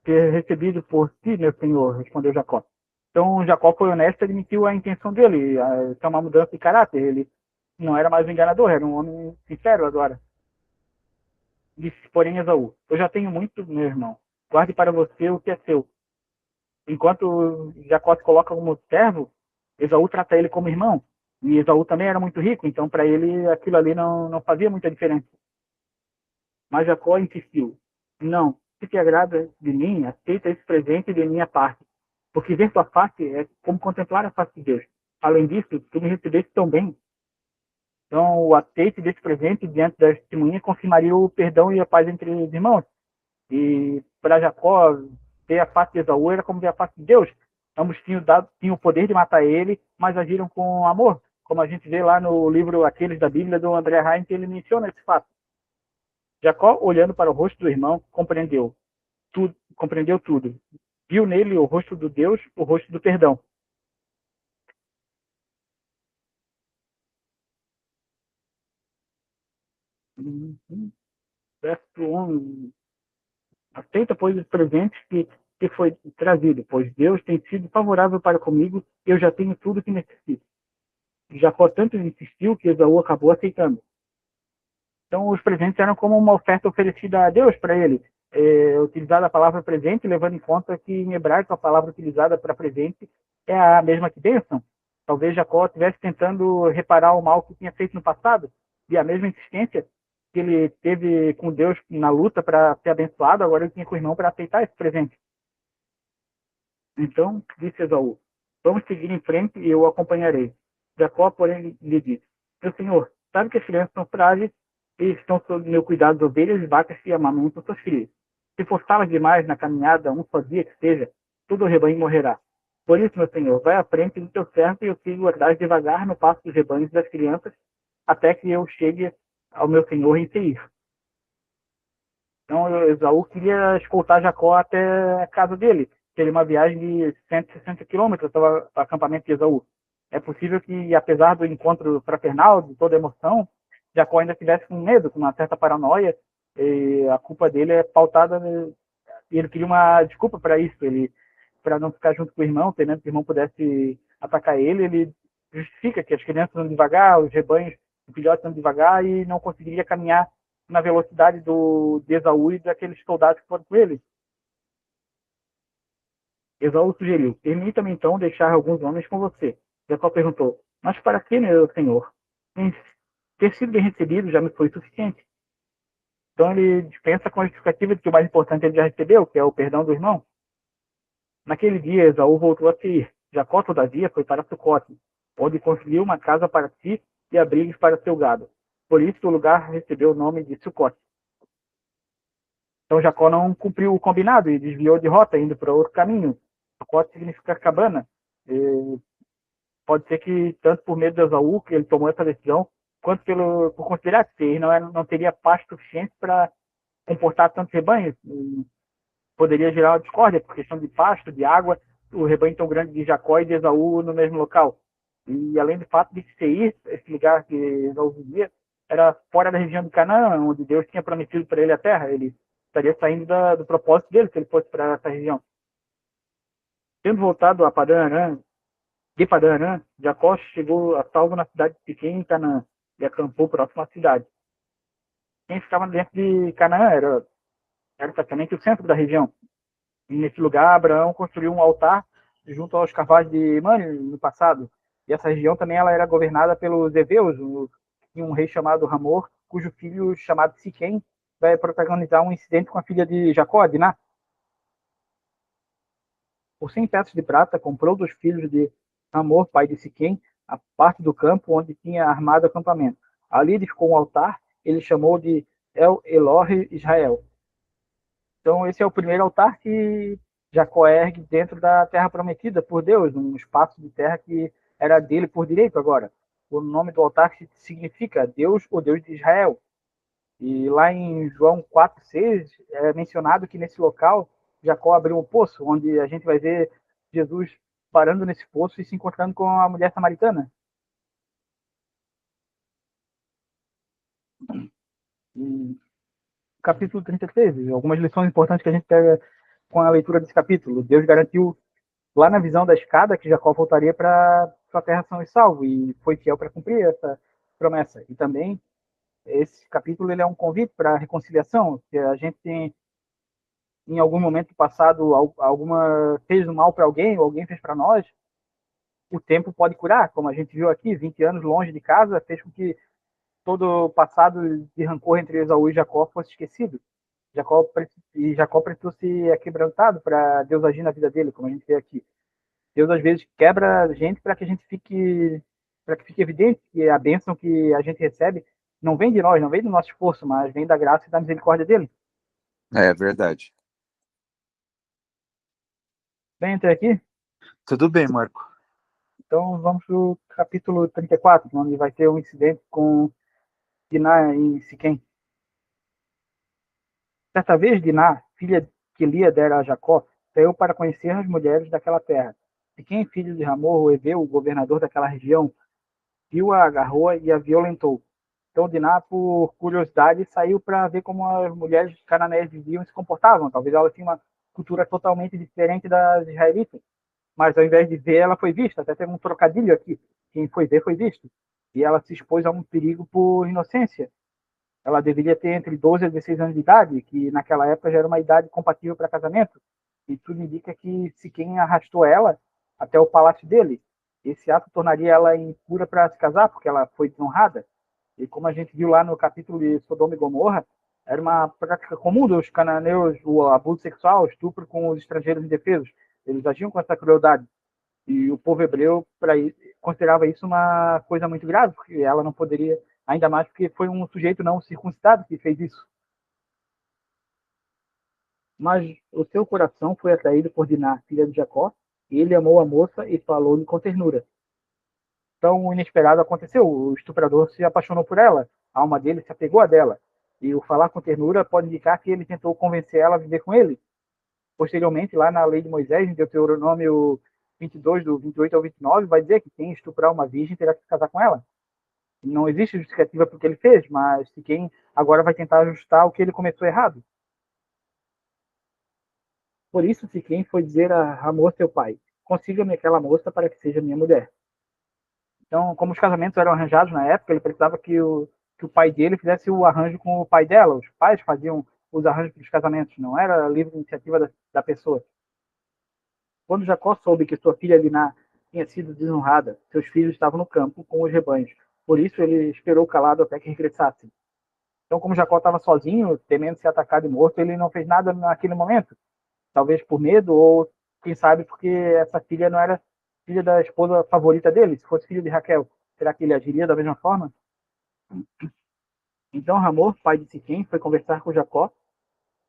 Ter recebido por si, meu senhor, respondeu Jacó. Então Jacó foi honesto e admitiu a intenção dele. Isso é uma mudança de caráter. Ele não era mais um enganador, era um homem sincero agora. Disse, porém, Esaú: eu já tenho muito, meu irmão. Guarde para você o que é seu. Enquanto Jacó se coloca como servo, Esaú trata ele como irmão. E Esaú também era muito rico, então para ele aquilo ali não fazia muita diferença. Mas Jacó insistiu: não, se te agrada de mim, aceita esse presente de minha parte. Porque ver tua face é como contemplar a face de Deus. Além disso, tu me recebeste tão bem. Então, o aceite desse presente diante da testemunha confirmaria o perdão e a paz entre os irmãos. E para Jacó, ver a face de Esaú era como ver a face de Deus. Ambos tinham o poder de matar ele, mas agiram com amor. Como a gente vê lá no livro Aqueles da Bíblia, do André Hein, que ele menciona esse fato. Jacó, olhando para o rosto do irmão, compreendeu tudo. Viu nele o rosto do Deus, o rosto do perdão. Verso 11. Aceita, pois, os presentes que foi trazido, pois Deus tem sido favorável para comigo e eu já tenho tudo que necessito. Jacó tanto insistiu que Esaú acabou aceitando. Então, os presentes eram como uma oferta oferecida a Deus para ele. Utilizada a palavra presente, levando em conta que em hebraico a palavra utilizada para presente é a mesma que bênção. Talvez Jacó estivesse tentando reparar o mal que tinha feito no passado, e a mesma insistência que ele teve com Deus na luta para ser abençoado, agora ele tinha com o irmão para aceitar esse presente. Então, disse Esaú: vamos seguir em frente e eu o acompanharei. Jacó, porém, lhe disse: meu senhor, sabe que as crianças são frágeis e estão sob meu cuidado de ovelhas e vacas que amamentam suas filhas. Se forçá-las demais na caminhada, um só dia que seja, todo o rebanho morrerá. Por isso, meu senhor, vai à frente do teu servo e eu sigo atrás devagar no passo dos rebanhos das crianças, até que eu chegue ao meu senhor em Seir. Então, Esaú queria escoltar Jacó até a casa dele. Seria uma viagem de 160 quilômetros para o acampamento de Esaú. É possível que, apesar do encontro fraternal, de toda a emoção, Jacó ainda tivesse com medo, com uma certa paranoia. E a culpa dele é pautada. E ele queria uma desculpa para isso. Ele, para não ficar junto com o irmão, temendo que o irmão pudesse atacar ele, ele justifica que as crianças andam devagar, os rebanhos, os filhotes andam devagar e não conseguiria caminhar na velocidade de Esaú e daqueles soldados que foram com ele. Esaú sugeriu: permita-me então deixar alguns homens com você. Jacó perguntou: mas para que, meu senhor? Ter sido bem recebido já me foi suficiente. Então ele dispensa com a justificativa de que o mais importante ele já recebeu, que é o perdão do irmão. Naquele dia, Esaú voltou a Seir. Jacó, todavia, foi para Sucote, onde construiu uma casa para si e abrigos para seu gado. Por isso o lugar recebeu o nome de Sucote. Então Jacó não cumpriu o combinado e desviou de rota, indo para outro caminho. Sucote significa cabana. E pode ser que, tanto por medo de Esaú, que ele tomou essa decisão, quanto por considerar que Seir não teria pasto suficiente para comportar tantos rebanhos. Poderia gerar uma discórdia por questão de pasto, de água, o rebanho tão grande de Jacó e de Esaú no mesmo local. E além do fato de Seir, esse lugar que Esaú vivia, era fora da região de Canaã, onde Deus tinha prometido para ele a terra. Ele estaria saindo do propósito dele se ele fosse para essa região. Tendo voltado a de Padã Arã, Jacó chegou a salvo na cidade de Siquém, em Canaã, e acampou próximo à cidade. Quem ficava dentro de Canaã era praticamente o centro da região. E nesse lugar, Abraão construiu um altar junto aos carvalhos de Mane no passado. E essa região também ela era governada pelos heveus, um rei chamado Ramor, cujo filho, chamado Siquém, vai protagonizar um incidente com a filha de Jacó, Diná. Por 100 peças de prata, comprou dos filhos de Ramor, pai de Siquém, a parte do campo onde tinha armado acampamento. Ali edificou um altar, ele chamou de El Elohe Israel. Então, esse é o primeiro altar que Jacó ergue dentro da terra prometida por Deus, um espaço de terra que era dele por direito agora. O nome do altar significa Deus, o Deus de Israel. E lá em João 4,6 é mencionado que nesse local Jacó abriu um poço, onde a gente vai ver Jesus parando nesse poço e se encontrando com a mulher samaritana. E capítulo 33, algumas lições importantes que a gente pega com a leitura desse capítulo. Deus garantiu lá na visão da escada que Jacó voltaria para sua terra são e salvo, e foi fiel para cumprir essa promessa. E também esse capítulo ele é um convite para a reconciliação, que a gente tem em algum momento passado alguma fez um mal para alguém ou alguém fez para nós, o tempo pode curar, como a gente viu aqui, 20 anos longe de casa fez com que todo o passado de rancor entre Esaú e Jacó fosse esquecido. Jacó precisou ser quebrantado para Deus agir na vida dele, como a gente vê aqui. Deus às vezes quebra a gente para que fique evidente que a bênção que a gente recebe não vem de nós, não vem do nosso esforço, mas vem da graça e da misericórdia dele. É verdade. Bem, até aqui? Tudo bem, Marco. Então vamos para o capítulo 34, onde vai ter um incidente com Diná em Siquém. Certa vez, Diná, filha que Lia dera a Jacó, saiu para conhecer as mulheres daquela terra. Siquém, filho de Ramor, o Eveu, o governador daquela região, viu-a, agarrou-a e a violentou. Então Diná, por curiosidade, saiu para ver como as mulheres cananéias viviam e se comportavam. Talvez ela tinha uma cultura totalmente diferente das israelitas. Mas ao invés de ver, ela foi vista. Até tem um trocadilho aqui. Quem foi ver, foi visto. E ela se expôs a um perigo por inocência. Ela deveria ter entre 12 e 16 anos de idade, que naquela época já era uma idade compatível para casamento. E tudo indica que Siquém arrastou ela até o palácio dele. Esse ato tornaria ela impura para se casar, porque ela foi desonrada. E como a gente viu lá no capítulo de Sodoma e Gomorra, era uma prática comum dos cananeus o abuso sexual, o estupro com os estrangeiros indefesos. Eles agiam com essa crueldade. E o povo hebreu considerava isso uma coisa muito grave, porque ela não poderia, ainda mais porque foi um sujeito não circuncidado que fez isso. Mas o seu coração foi atraído por Diná, filha de Jacó, e ele amou a moça e falou-lhe com ternura. Então, o inesperado aconteceu. O estuprador se apaixonou por ela. A alma dele se apegou a dela. E o falar com ternura pode indicar que ele tentou convencer ela a viver com ele. Posteriormente, lá na lei de Moisés, em Deuteronômio 22, do 28 ao 29, vai dizer que quem estuprar uma virgem terá que se casar com ela. Não existe justificativa para o que ele fez, mas se quem agora vai tentar ajustar o que ele começou errado. Por isso, se quem foi dizer a Ramor, seu pai, consiga-me aquela moça para que seja minha mulher. Então, como os casamentos eram arranjados na época, ele precisava que o pai dele fizesse o arranjo com o pai dela. Os pais faziam os arranjos para os casamentos, não era livre iniciativa da pessoa. Quando Jacó soube que sua filha Diná tinha sido desonrada, seus filhos estavam no campo com os rebanhos. Por isso ele esperou calado até que regressassem. Então, como Jacó estava sozinho, temendo ser atacado e morto, ele não fez nada naquele momento. Talvez por medo, ou quem sabe porque essa filha não era filha da esposa favorita dele. Se fosse filha de Raquel, será que ele agiria da mesma forma? Então Hamor, pai de Siquém, foi conversar com Jacó.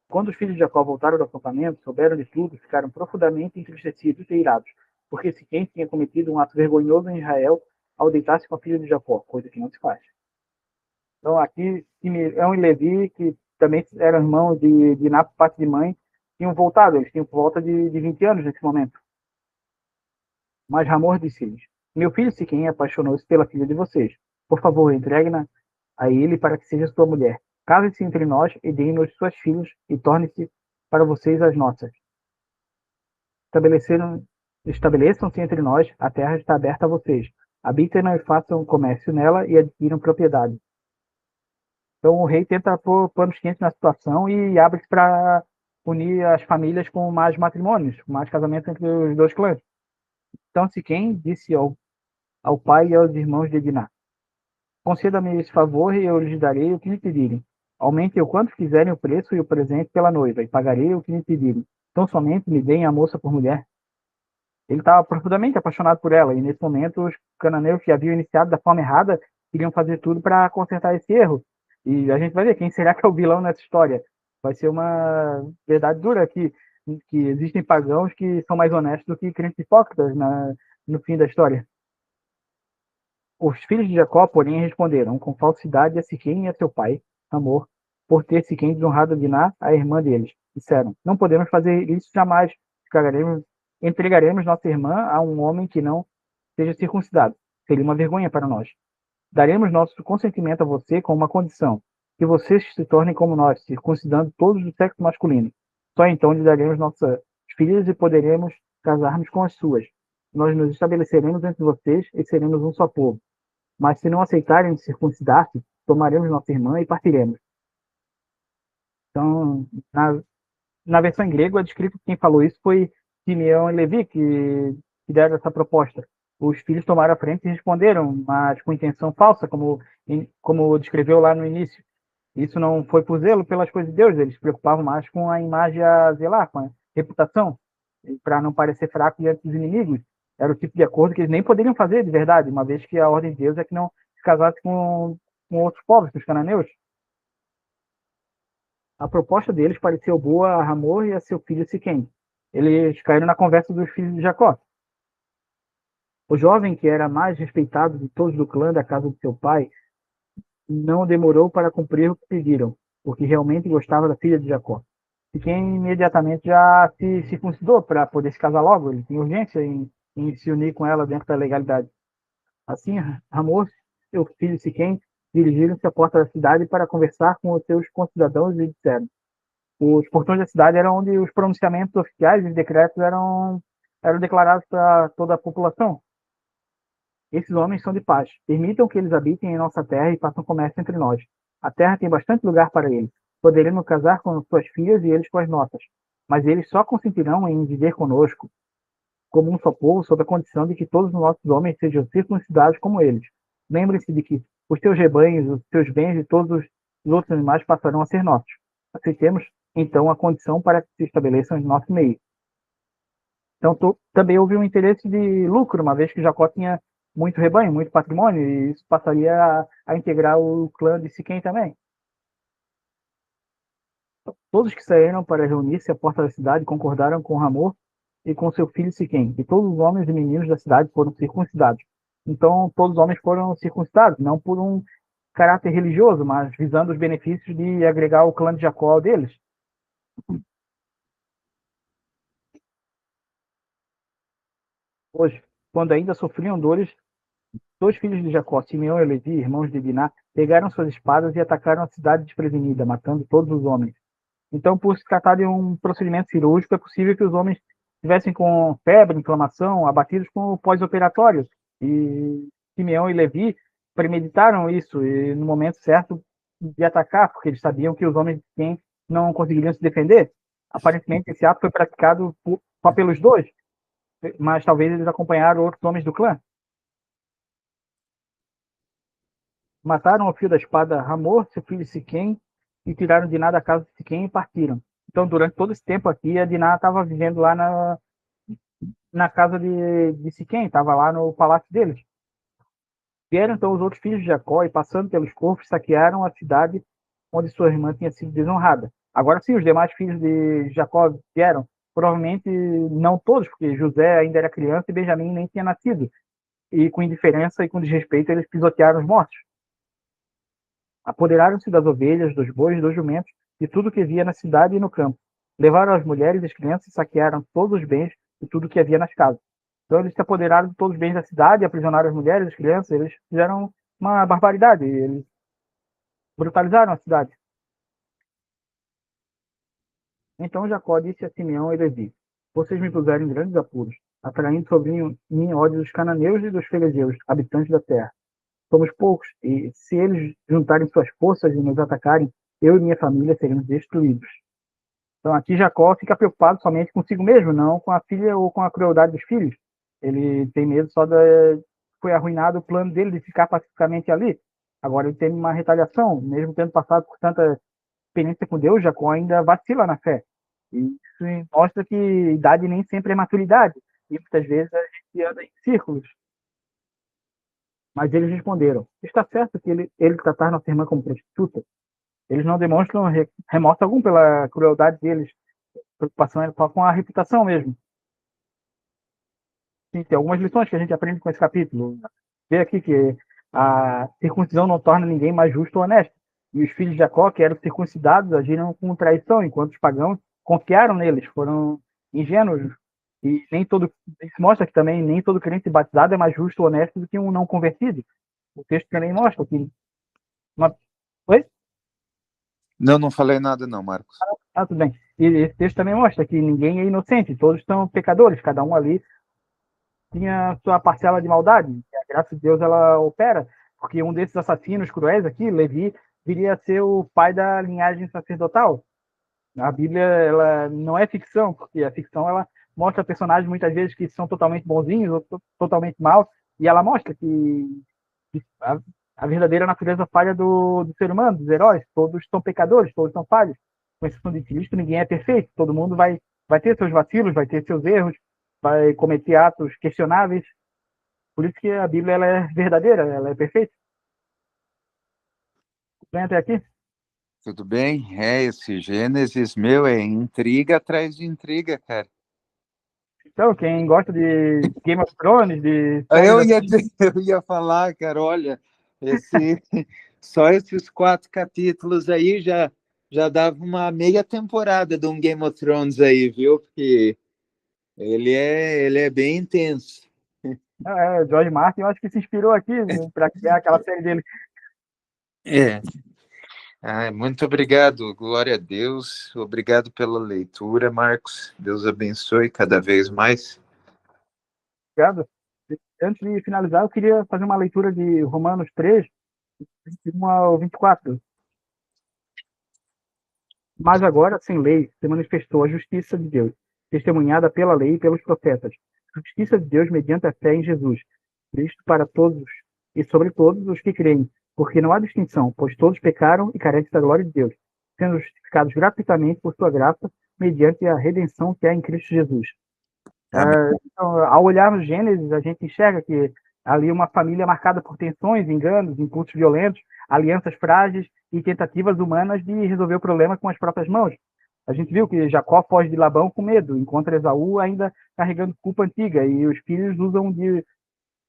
Quando os filhos de Jacó voltaram do acampamento, souberam de tudo, ficaram profundamente entristecidos e irados, porque Siquém tinha cometido um ato vergonhoso em Israel ao deitar-se com a filha de Jacó, coisa que não se faz. Então aqui Simeão e Levi, que também eram irmãos de Diná por parte de mãe, tinham voltado, eles tinham por volta de 20 anos nesse momento. Mas Hamor disse-lhes: Meu filho Siquém apaixonou-se pela filha de vocês. Por favor, entregue-na a ele para que seja sua mulher. Case-se entre nós e deem-nos suas filhas e torne-se para vocês as nossas. Estabeleçam-se entre nós, a terra está aberta a vocês. Habitem-na e façam comércio nela e adquiram propriedade. Então o rei tenta pôr panos quentes na situação e abre-se para unir as famílias com mais matrimônios, mais casamentos entre os dois clãs. Então Siquém disse ao pai e aos irmãos de Diná: Conceda-me esse favor e eu lhes darei o que me pedirem. Aumentem o quanto quiserem o preço e o presente pela noiva, e pagarei o que me pedirem. Então somente me deem a moça por mulher. Ele estava profundamente apaixonado por ela, e nesse momento os cananeus que haviam iniciado da forma errada queriam fazer tudo para consertar esse erro. E a gente vai ver quem será que é o vilão nessa história. Vai ser uma verdade dura que existem pagãos que são mais honestos do que crentes hipócritas no fim da história. Os filhos de Jacó, porém, responderam com falsidade a Siquém e a seu pai, Hamor, por ter Siquém desonrado Diná, a irmã deles. Disseram: Não podemos fazer isso jamais. Entregaremos nossa irmã a um homem que não seja circuncidado. Seria uma vergonha para nós. Daremos nosso consentimento a você com uma condição: que vocês se tornem como nós, circuncidando todos do sexo masculino. Só então lhe daremos nossas filhas e poderemos casar-nos com as suas. Nós nos estabeleceremos entre vocês e seremos um só povo. Mas se não aceitarem circuncidar-se, tomaremos nossa irmã e partiremos. Então, na versão em grego, é descrito que quem falou isso foi Simeão e Levi, que deram essa proposta. Os filhos tomaram a frente e responderam, mas com intenção falsa, como descreveu lá no início. Isso não foi por zelo pelas coisas de Deus, eles se preocupavam mais com a imagem a zelar, com a reputação, para não parecer fraco diante dos inimigos. Era o tipo de acordo que eles nem poderiam fazer de verdade, uma vez que a ordem de Deus é que não se casasse com outros povos, com os cananeus. A proposta deles pareceu boa a Hamor e a seu filho Siquém. Eles caíram na conversa dos filhos de Jacó. O jovem, que era mais respeitado de todos do clã da casa de seu pai, não demorou para cumprir o que pediram, porque realmente gostava da filha de Jacó. Siquém imediatamente já se circuncidou para poder se casar logo. Ele tinha urgência em se unir com ela dentro da legalidade. Assim, Hamor e seu filho Siquém dirigiram-se à porta da cidade para conversar com os seus concidadãos e disseram: Os portões da cidade eram onde os pronunciamentos oficiais e decretos eram declarados para toda a população. Esses homens são de paz. Permitam que eles habitem em nossa terra e façam comércio entre nós. A terra tem bastante lugar para eles. Poderemos casar com suas filhas e eles com as nossas. Mas eles só consentirão em viver conosco como um só povo, sob a condição de que todos os nossos homens sejam circuncidados como eles. Lembre-se de que os teus rebanhos, os teus bens e todos os outros animais passarão a ser nossos. Aceitemos, então, a condição para que se estabeleçam em nosso meio. Então, também houve um interesse de lucro, uma vez que Jacó tinha muito rebanho, muito patrimônio, e isso passaria a integrar o clã de Siquém também. Todos que saíram para reunir-se à porta da cidade concordaram com Hamor e com seu filho Siquém, e todos os homens e meninos da cidade foram circuncidados. Então, todos os homens foram circuncidados, não por um caráter religioso, mas visando os benefícios de agregar o clã de Jacó ao deles. Hoje, quando ainda sofriam dores, dois filhos de Jacó, Simeão e Levi, irmãos de Diná, pegaram suas espadas e atacaram a cidade desprevenida, matando todos os homens. Então, por se tratar de um procedimento cirúrgico, é possível que os homens estivessem com febre, inflamação, abatidos com o pós-operatório. E Simeão e Levi premeditaram isso e no momento certo de atacar, porque eles sabiam que os homens de quem não conseguiriam se defender. Aparentemente, esse ato foi praticado só pelos dois. mas talvez eles acompanharam outros homens do clã. Mataram ao fio da espada Hamor, seu filho Siquém, e tiraram Diná da casa de Siquém e partiram. Então, durante todo esse tempo aqui, a Diná estava vivendo lá na casa de Siquém, estava lá no palácio deles. Vieram então os outros filhos de Jacó e, passando pelos corpos, saquearam a cidade onde sua irmã tinha sido desonrada. Agora sim, os demais filhos de Jacó vieram. Provavelmente não todos, porque José ainda era criança e Benjamim nem tinha nascido. E com indiferença e com desrespeito, eles pisotearam os mortos. Apoderaram-se das ovelhas, dos bois, dos jumentos, de tudo que havia na cidade e no campo. Levaram as mulheres e as crianças e saquearam todos os bens e tudo que havia nas casas. Então eles se apoderaram de todos os bens da cidade, aprisionaram as mulheres, as crianças, eles fizeram uma barbaridade, eles brutalizaram a cidade. Então Jacó disse a Simeão e Levi: vocês me puseram em grandes apuros, atraindo sobre mim ódio dos cananeus e dos filisteus, habitantes da terra. Somos poucos, e se eles juntarem suas forças e nos atacarem, eu e minha família seremos destruídos. Então aqui Jacó fica preocupado somente consigo mesmo, não com a filha ou com a crueldade dos filhos. Ele tem medo só de foi arruinado o plano dele de ficar pacificamente ali. Agora ele tem uma retaliação, mesmo tendo passado por tanta experiência com Deus, Jacó ainda vacila na fé. E isso mostra que idade nem sempre é maturidade, e muitas vezes a gente anda em círculos. Mas eles responderam: está certo que ele tratar nossa irmã como prostituta? Eles não demonstram remorso algum pela crueldade deles. Preocupação é com a reputação mesmo. Sim, tem algumas lições que a gente aprende com esse capítulo. Vê aqui que a circuncisão não torna ninguém mais justo ou honesto. E os filhos de Jacó, que eram circuncidados, agiram com traição, enquanto os pagãos confiaram neles, foram ingênuos. E nem todo, isso mostra que também nem todo crente batizado é mais justo ou honesto do que um não convertido. O texto também mostra que uma... Oi? Não falei nada não, Marcos. Tudo bem. E esse texto também mostra que ninguém é inocente, todos são pecadores, cada um ali tinha sua parcela de maldade, e a graça de Deus ela opera, porque um desses assassinos cruéis aqui, Levi, viria a ser o pai da linhagem sacerdotal. A Bíblia ela não é ficção, porque a ficção ela mostra personagens muitas vezes que são totalmente bonzinhos ou totalmente maus, e ela mostra que a verdadeira natureza falha do ser humano, dos heróis, todos são pecadores, todos são falhos. Com exceção de Cristo, ninguém é perfeito, todo mundo vai ter seus vacilos, vai ter seus erros, vai cometer atos questionáveis. Por isso que a Bíblia ela é verdadeira, ela é perfeita. Vem até aqui? Tudo bem? Esse Gênesis, meu, é intriga atrás de intriga, cara. Então, quem gosta de Game of Thrones, de Eu ia falar, cara, olha, só esses 4 capítulos aí já dava uma meia temporada de um Game of Thrones aí, viu? Porque ele é bem intenso. George Martin, eu acho que se inspirou aqui para criar aquela série dele. É. Muito obrigado, glória a Deus. Obrigado pela leitura, Marcos. Deus abençoe cada vez mais. Obrigado. Antes de finalizar, eu queria fazer uma leitura de Romanos 3, 21 ao 24. Mas agora, sem lei, se manifestou a justiça de Deus, testemunhada pela lei e pelos profetas. Justiça de Deus mediante a fé em Jesus, Cristo para todos e sobre todos os que creem, porque não há distinção, pois todos pecaram e carecem da glória de Deus, sendo justificados gratuitamente por sua graça, mediante a redenção que há em Cristo Jesus. Então, ao olharmos Gênesis, a gente enxerga que ali uma família marcada por tensões, enganos, impulsos violentos, alianças frágeis e tentativas humanas de resolver o problema com as próprias mãos. A gente viu que Jacó foge de Labão com medo, encontra Esaú ainda carregando culpa antiga, e os filhos usam de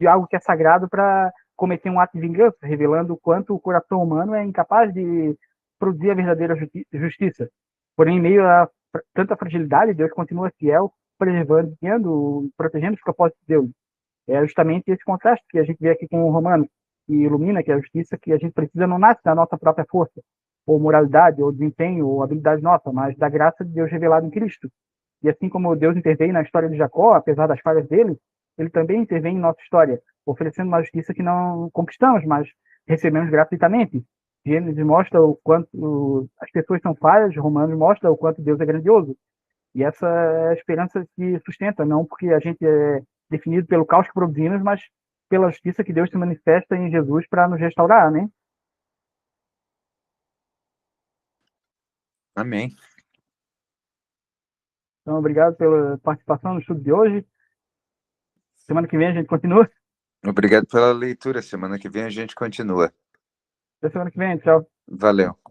algo que é sagrado para cometer um ato de vingança, revelando o quanto o coração humano é incapaz de produzir a verdadeira justiça. Porém, em meio a tanta fragilidade, Deus continua fiel, preservando, protegendo os propósitos de Deus. É justamente esse contraste que a gente vê aqui com o Romano, que ilumina que a justiça que a gente precisa não nasce da nossa própria força, ou moralidade, ou desempenho, ou habilidade nossa, mas da graça de Deus revelada em Cristo. E assim como Deus intervém na história de Jacó, apesar das falhas dele, ele também intervém em nossa história, oferecendo uma justiça que não conquistamos, mas recebemos gratuitamente. Gênesis mostra o quanto as pessoas são falhas, Romanos mostra o quanto Deus é grandioso. E essa é a esperança que sustenta, não porque a gente é definido pelo caos que produzimos, mas pela justiça que Deus se manifesta em Jesus para nos restaurar, né? Amém. Então, obrigado pela participação no estudo de hoje. Semana que vem a gente continua. Obrigado pela leitura. Semana que vem a gente continua. Até semana que vem, tchau. Valeu.